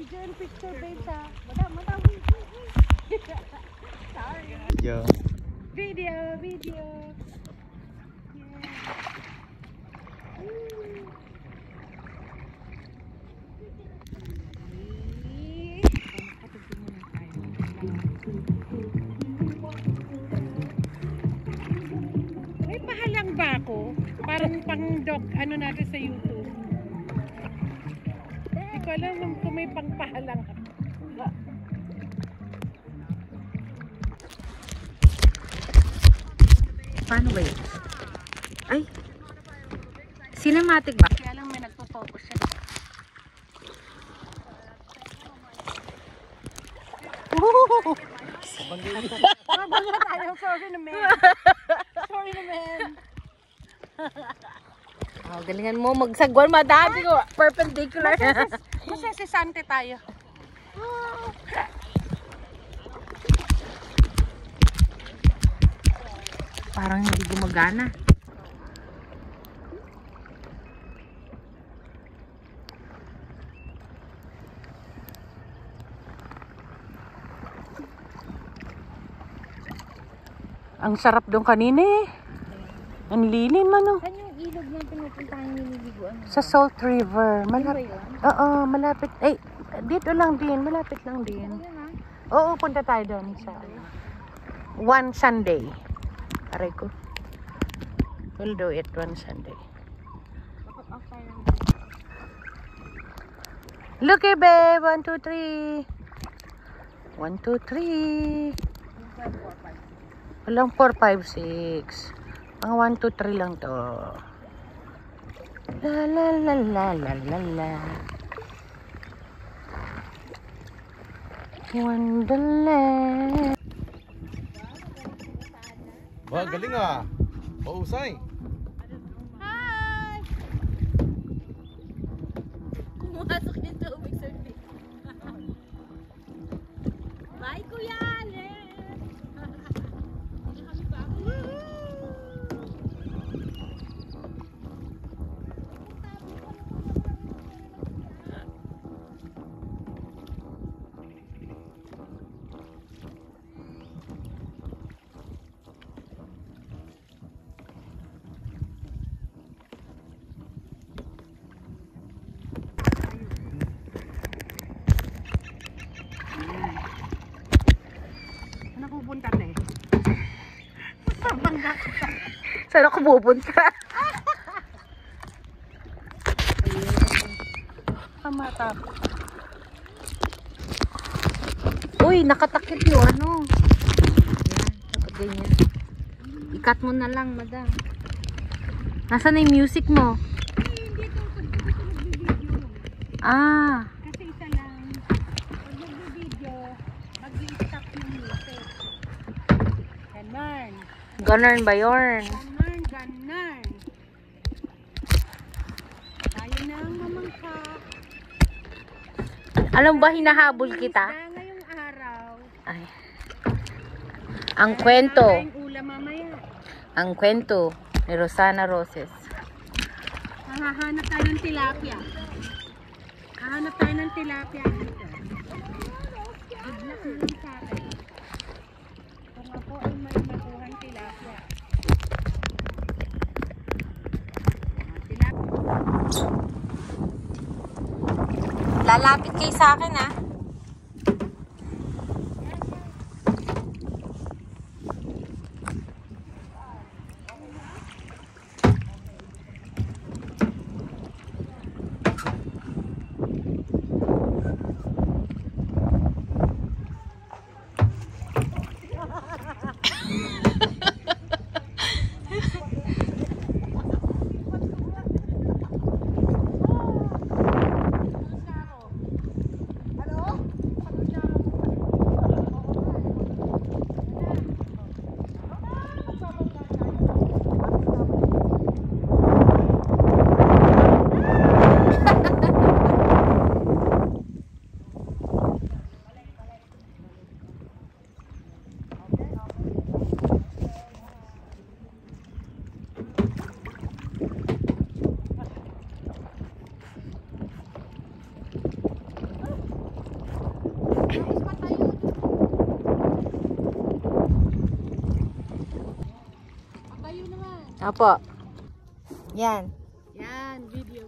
Diyan, picture babes ha. Madam. Sorry. Video. Video. May pahalang ba ako? Parang pang dog, ano natin sa YouTube. Hindi ko alam kung may pangpahalang ako. Paano ba yun? Ay! Cinematic ba? Kaya lang may nagpo-focus siya. Mabala tayo. Sorry naman. Oh, galingan mo magsagwan madami ko. Perpendicular. Masesesante tayo. Parang hindi gumagana. Ang sarap doon kanina eh. Ang lilim ano. Saan yung ilog na pinupuntahan nililiguan? Sa Salt River. Ano ba Malapit. yun? Oo, malapit. Eh, dito lang din. Malapit lang din. Ano yun Oo, punta tayo doon sa one Sunday. Aray ko. We'll do it one Sunday. Look eh, babe. 1, 2, 3. 1, 2, 3. Walang 4, 5, 6. Ang 1, 2, 3 lang to. La la la la la la la. Wonderland. Wah, galing ah. Pausay. Hi! Pumasok yung tubig sa big. Bye, Kuya Ale! Saan ako pupunta na eh? Bangga ko. Saan ako pupunta? Kamata ko. Uy, nakatakip yung ano. Yan, nakaganyan. Ikat mo na lang, madam. Nasaan na yung music mo? Ah. Kasi isa lang. Pag nag-video, mag-i-stop yung music. Ganon. Ganun ba yun? Ganon. Tayo nang mamangka. Alam ba hinahabol kita? Na ngayong araw. Ay. Ang kwento. Tayong ulam mamaya. Ang kwento ni Rosana Roses. Hahanap tayo ng tilapia. Hahanap tayo ng tilapia dito. Good luck naman sa akin. Kung ako ay may makuhang tilapia. Lalapit kayo sa akin, ah. Opo. Yan. Yan, video.